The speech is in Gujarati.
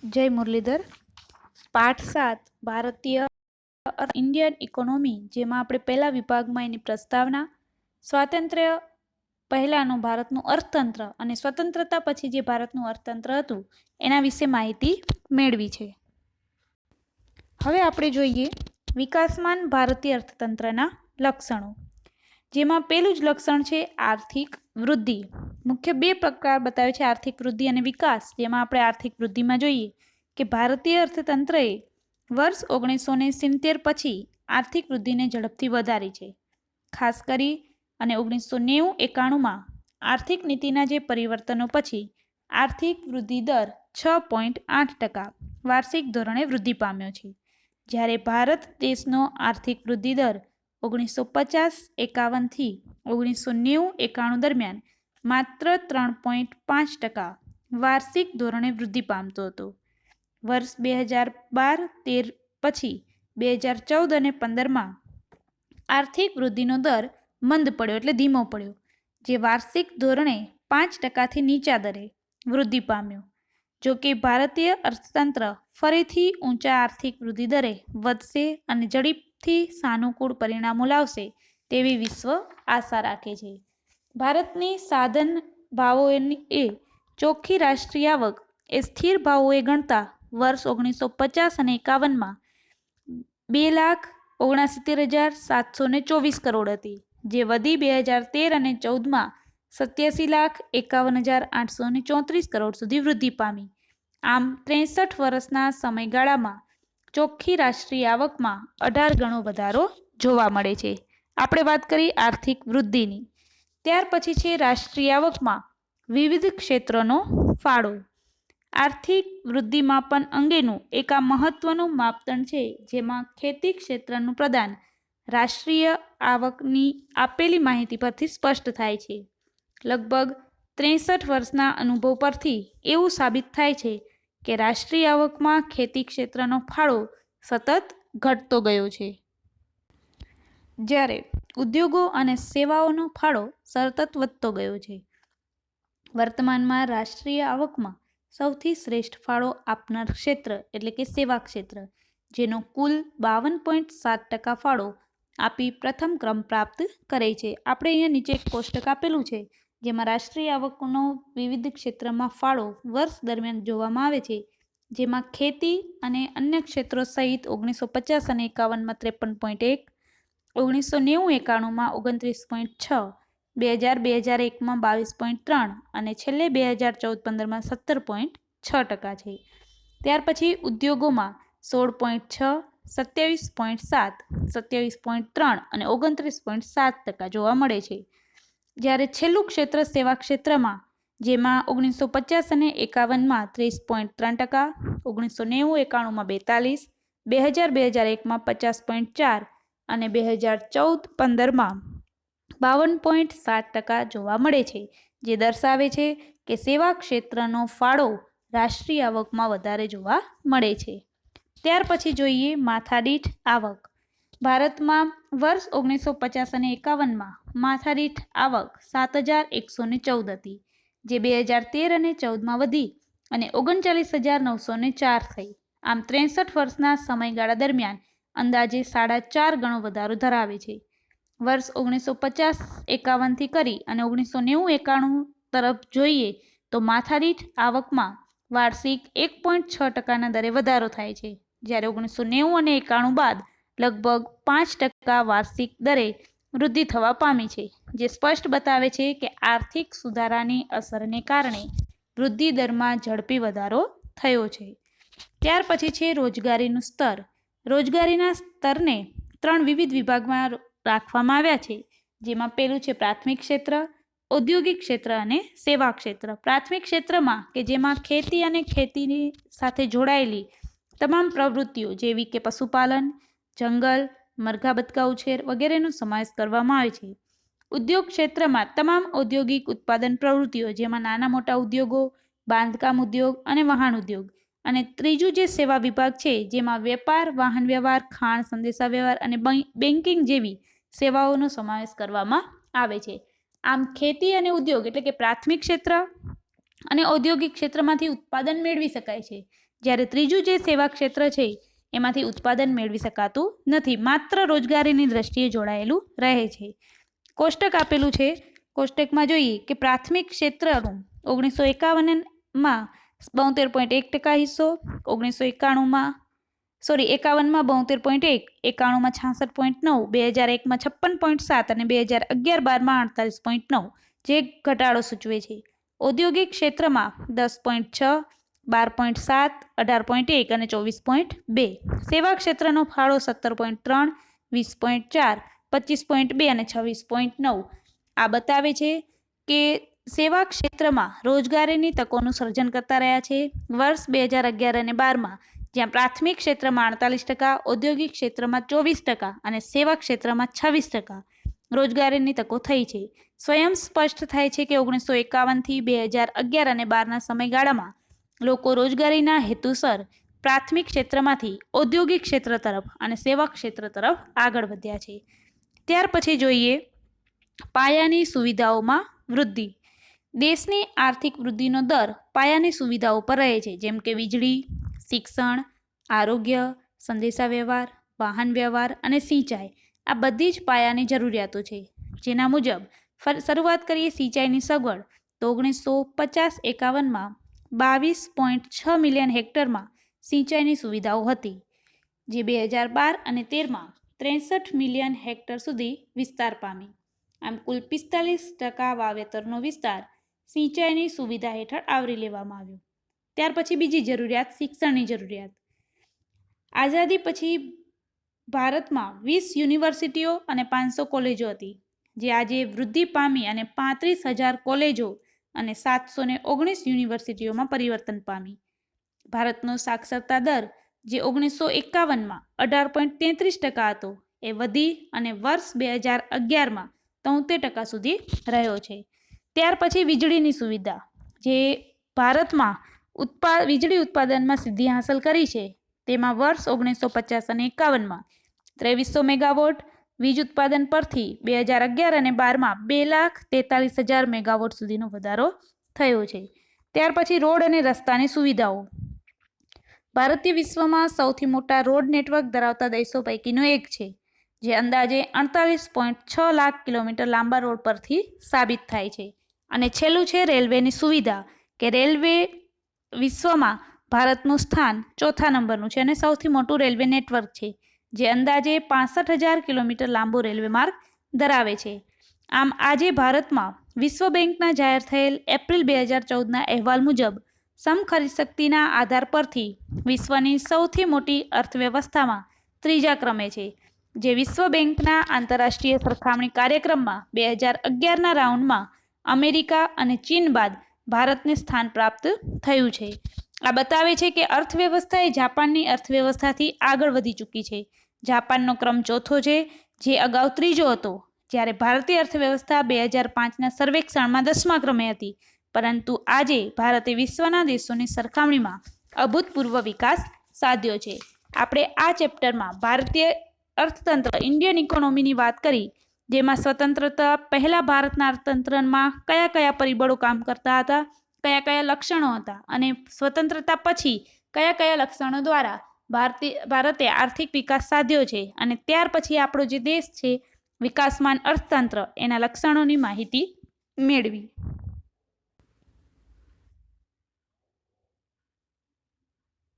જય મુરલીધર. પાઠ 7 ભારતીય ઇન્ડિયન ઇકોનોમી, જેમાં આપણે પહેલા વિભાગમાં એની પ્રસ્તાવના, સ્વાતંત્ર્ય પહેલાનું ભારતનું અર્થતંત્ર અને સ્વતંત્રતા પછી જે ભારતનું અર્થતંત્ર હતું એના વિશે માહિતી મેળવી છે. હવે આપણે જોઈએ વિકાસમાન ભારતીય અર્થતંત્રના લક્ષણો, જેમાં પહેલું જ લક્ષણ છે આર્થિક વૃદ્ધિ. મુખ્ય બે પ્રકાર બતાવે છે, આર્થિક વૃદ્ધિ અને વિકાસ. જેમાં આપણે આર્થિક વૃદ્ધિમાં જોઈએ કે ભારતીય અર્થતંત્રએ વર્ષ 1970 પછી આર્થિક વૃદ્ધિને ઝડપથી વધારી છે. ખાસ કરી અને 1990-91માં આર્થિક નીતિના જે પરિવર્તનો પછી આર્થિક વૃદ્ધિ દર 6.8% વાર્ષિક ધોરણે વૃદ્ધિ પામ્યો છે, જ્યારે ભારત દેશનો આર્થિક વૃદ્ધિ દર 1950-51 થી 1990-91 દરમિયાન માત્ર 3.5% વાર્ષિક ધોરણે વૃદ્ધિ પામતો હતો. વર્ષ 2012-13 પછી 2014 અને 2015માં આર્થિક વૃદ્ધિનો દર મંદ પડ્યો એટલે ધીમો પડ્યો, જે વાર્ષિક ધોરણે 5%થી નીચા દરે વૃદ્ધિ પામ્યો. જો કે ભારતીય અર્થતંત્ર ફરીથી ઊંચા આર્થિક વૃદ્ધિ દરે વધશે અને ઝડપથી સાનુકૂળ પરિણામો લાવશે તેવી વિશ્વ આશા રાખે છે. ભારતની સાધન ભાવોએ ચોખ્ખી રાષ્ટ્રીય આવક એ સ્થિર ભાવોએ ગણતા વર્ષ 1950 અને 51માં 2,69,724 કરોડ હતી, જે વધી 2013 અને 2014માં 87,51,834 કરોડ સુધી વૃદ્ધિ પામી. આમ 63 વર્ષના સમયગાળામાં ચોખ્ખી રાષ્ટ્રીય આવકમાં 18 ગણો વધારો જોવા મળે છે. આપણે વાત કરી આર્થિક વૃદ્ધિની. ત્યાર પછી છે રાષ્ટ્રીય આવકમાં વિવિધ ક્ષેત્રોનો ફાળો. આર્થિક વૃદ્ધિ માપન અંગેનું એક આ મહત્વનું માપદંડ છે, જેમાં ખેતી ક્ષેત્રનું પ્રદાન રાષ્ટ્રીય આવકની આપેલી માહિતી પરથી સ્પષ્ટ થાય છે. લગભગ 63 વર્ષના અનુભવ પરથી એવું સાબિત થાય છે કે રાષ્ટ્રીય આવકમાં ખેતી ક્ષેત્રનો ફાળો સતત ઘટતો ગયો છે, જ્યારે ઉદ્યોગો અને સેવાઓનો ફાળો સતત વધતો ગયો છે. વર્તમાનમાં રાષ્ટ્રીય આવકમાં સૌથી શ્રેષ્ઠ ફાળો આપનાર ક્ષેત્ર એટલે કે સેવા ક્ષેત્ર, જેનો કુલ 52.7% ફાળો આપી પ્રથમ ક્રમ પ્રાપ્ત કરે છે. આપણે અહીંયા નીચે એક કોષ્ટક આપેલું છે, જેમાં રાષ્ટ્રીય આવકનો વિવિધ ક્ષેત્રમાં ફાળો વર્ષ દરમિયાન જોવામાં આવે છે, જેમાં ખેતી અને અન્ય ક્ષેત્રો સહિત 1950 અને 51માં 53.1, 1990-91માં 29.6, 2000-2001માં 22.3 અને છેલ્લે 2014-15માં 17.6% છે. ત્યાર પછી ઉદ્યોગોમાં 16.6, 27.7, 27.3 અને 29.7% જોવા મળે છે, જ્યારે છેલ્લું ક્ષેત્ર સેવા ક્ષેત્રમાં, જેમાં 1950 અને 51માં 30.3%, 1990-91માં 42, 2000-2001માં 50.4 અને 2014-15માં 52.7% જોવા મળે છે, જે દર્શાવે છે કે સેવા ક્ષેત્રનો ફાળો રાષ્ટ્રીય આવકમાં વધારે જોવા મળે છે. ત્યાર પછી જોઈએ માથાદીઠ આવક. ભારતમાં વર્ષ 1950 અને 51માં માથાદીઠ આવક 7,114 હતી, જે 2013 અને 2014માં વધી અને 39,904 થઈ. આમ 63 વર્ષના સમયગાળા દરમિયાન અંદાજે 4.5 ગણો વધારો ધરાવે છે. વર્ષ 1950-51 થી કરી અને 1990-91 તરફ જોઈએ તો માથાદીઠ આવકમાં વાર્ષિક 1.6%ના દરે વધારો થાય છે, જ્યારે 1990 અને 91 બાદ લગભગ 5% વાર્ષિક દરે વૃદ્ધિ થવા પામી છે, જે સ્પષ્ટ બતાવે છે કે આર્થિક સુધારાની અસરને કારણે વૃદ્ધિ દરમાં ઝડપી વધારો થયો છે. ત્યાર પછી છે રોજગારીનું સ્તર. રોજગારીના સ્તરને 3 વિવિધ વિભાગમાં રાખવામાં આવ્યા છે, જેમાં પહેલું છે પ્રાથમિક ક્ષેત્ર, ઔદ્યોગિક ક્ષેત્ર અને સેવા ક્ષેત્ર. પ્રાથમિક ક્ષેત્રમાં કે જેમાં ખેતી અને ખેતીની સાથે જોડાયેલી તમામ પ્રવૃત્તિઓ જેવી કે પશુપાલન, જંગલ, મરઘા બતકા ઉછેર વગેરેનો સમાવેશ કરવામાં આવે છે. ઉદ્યોગ ક્ષેત્રમાં તમામ ઔદ્યોગિક ઉત્પાદન પ્રવૃત્તિઓ, જેમાં નાના મોટા ઉદ્યોગો, બાંધકામ ઉદ્યોગ અને વહાણ ઉદ્યોગ. અને ત્રીજું જે સેવા વિભાગ છે, જેમાં વેપાર, વાહન વ્યવહાર, ખાણ, સંદેશાવ્યવહાર અને બેન્કિંગ જેવી સેવાઓનો સમાવેશ કરવામાં આવે છે. આમ ખેતી અને ઉદ્યોગ એટલે કે પ્રાથમિક ક્ષેત્ર અને ઔદ્યોગિક ક્ષેત્રમાંથી ઉત્પાદન મેળવી શકાય છે, જ્યારે ત્રીજું જે સેવા ક્ષેત્ર છે એમાંથી ઉત્પાદન મેળવી શકાતું નથી, માત્ર રોજગારીની દ્રષ્ટિએ જોડાયેલું રહે છે. કોષ્ટક આપેલું છે. કોષ્ટકમાં જોઈએ કે પ્રાથમિક ક્ષેત્રનું 1951માં 72.1% હિસ્સો, 1991માં 72.1, 91માં 66.9, 2001માં 56.7 અને 2011-12માં 48.9 જે ઘટાડો સૂચવે છે. ઔદ્યોગિક ક્ષેત્રમાં 10.6, 12.7, 18.1 અને 24.2. સેવા ક્ષેત્રનો ફાળો 17.3, 20.4, 25.2 અને 26.9. આ બતાવે છે કે સેવા ક્ષેત્રમાં રોજગારીની તકોનું સર્જન કરતા રહ્યા છે. વર્ષ 2011 અને 12માં જ્યાં પ્રાથમિક ક્ષેત્રમાં 48%, ઔદ્યોગિક ક્ષેત્રમાં 24% અને સેવા ક્ષેત્રમાં 26% રોજગારીની તકો થઈ છે. સ્વયં સ્પષ્ટ થાય છે કે 1951થી 2011 અને 12ના સમયગાળામાં લોકો રોજગારીના હેતુસર પ્રાથમિક ક્ષેત્રમાંથી ઔદ્યોગિક ક્ષેત્ર તરફ અને સેવા ક્ષેત્ર તરફ આગળ વધ્યા છે. ત્યાર પછી જોઈએ પાયાની સુવિધાઓમાં વૃદ્ધિ. દેશની આર્થિક વૃદ્ધિનો દર પાયાની સુવિધાઓ પર રહે છે, જેમ કે વીજળી, શિક્ષણ, આરોગ્ય, સંદેશાવ્યવહાર, વાહન વ્યવહાર અને સિંચાઈ. આ બધી જ પાયાની જરૂરિયાતો છે. જેના મુજબ શરૂઆત કરીએ સિંચાઈની સગવડ તો 1950-51માં 22.6 મિલિયન હેક્ટરમાં સિંચાઈની સુવિધાઓ હતી, જે 2012 અને 13માં 63 મિલિયન હેક્ટર સુધી વિસ્તાર પામી. આમ કુલ 45% વાવેતરનો વિસ્તાર સિંચાઈની સુવિધા હેઠળ આવરી લેવામાં આવ્યો. ત્યાર પછી બીજી જરૂરિયાત શિક્ષણની જરૂરિયાત. આઝાદી પછી ભારતમાં 20 યુનિવર્સિટીઓ અને 500 કોલેજો હતી, જે આજે વૃદ્ધિ પામી અને 35,000 કોલેજો અને 719 યુનિવર્સિટીઓમાં પરિવર્તન પામી. ભારતનો સાક્ષરતા દર જે 1951માં 18.33% હતો એ વધી અને વર્ષ 2011માં 73% સુધી રહ્યો છે. ત્યાર પછી વીજળીની સુવિધા, જે ભારતમાં વીજળી ઉત્પાદનમાં સિદ્ધિ હાંસલ કરી છે, તેમાં વર્ષ 1950 અને 51માં 2300 મેગાવોટ વીજ ઉત્પાદન પરથી 2011 અને 12માં 2,43,000 મેગાવોટ સુધીનો વધારો થયો છે. ત્યાર પછી રોડ અને રસ્તાની સુવિધાઓ. ભારતીય વિશ્વમાં સૌથી મોટા રોડ નેટવર્ક ધરાવતા દેશો પૈકીનો એક છે, જે અંદાજે 48.6 લાખ કિલોમીટર લાંબા રોડ પરથી સાબિત થાય છે. અને છેલ્લું છે રેલવેની સુવિધા, કે રેલવે વિશ્વમાં ભારતનું સ્થાન 4થા નંબરનું છે અને સૌથી મોટું રેલવે નેટવર્ક છે, જે અંદાજે 65,000 કિલોમીટર લાંબો રેલવે માર્ગ ધરાવે છે. આમ આજે ભારતમાં વિશ્વ બેંકના જાહેર થયેલ એપ્રિલ 2014ના અહેવાલ મુજબ સમખરીદ શક્તિના આધાર પરથી વિશ્વની સૌથી મોટી અર્થવ્યવસ્થામાં 3જા ક્રમે છે, જે વિશ્વ બેંકના આંતરરાષ્ટ્રીય સરખામણી કાર્યક્રમમાં 2011ના રાઉન્ડમાં અમેરિકા અને ચીન બાદ ભારતને સ્થાન પ્રાપ્ત થયું છે. આ બતાવે છે કે અર્થવ્યવસ્થા એ જાપાનની અર્થવ્યવસ્થાથી આગળ વધી ચૂકી છે. જાપાનનો ક્રમ 4થો છે, જે અગાઉ 3જો હતો, જ્યારે ભારતીય અર્થવ્યવસ્થા 2005ના સર્વેક્ષણમાં 10મા ક્રમે હતી. પરંતુ આજે ભારતે વિશ્વના દેશોની સરખામણીમાં અભૂતપૂર્વ વિકાસ સાધ્યો છે. આપણે આ ચેપ્ટરમાં ભારતીય અર્થતંત્ર ઇન્ડિયન ઇકોનોમીની વાત કરી, જેમાં સ્વતંત્રતા પહેલા ભારતના અર્થતંત્રમાં કયા કયા પરિબળો કામ કરતા હતા, કયા કયા લક્ષણો હતા, અને સ્વતંત્રતા પછી કયા કયા લક્ષણો દ્વારા ભારતે આર્થિક વિકાસ સાધ્યો છે, અને ત્યાર પછી આપણો જે દેશ છે વિકાસમાન અર્થતંત્ર, એના લક્ષણોની માહિતી મેળવી.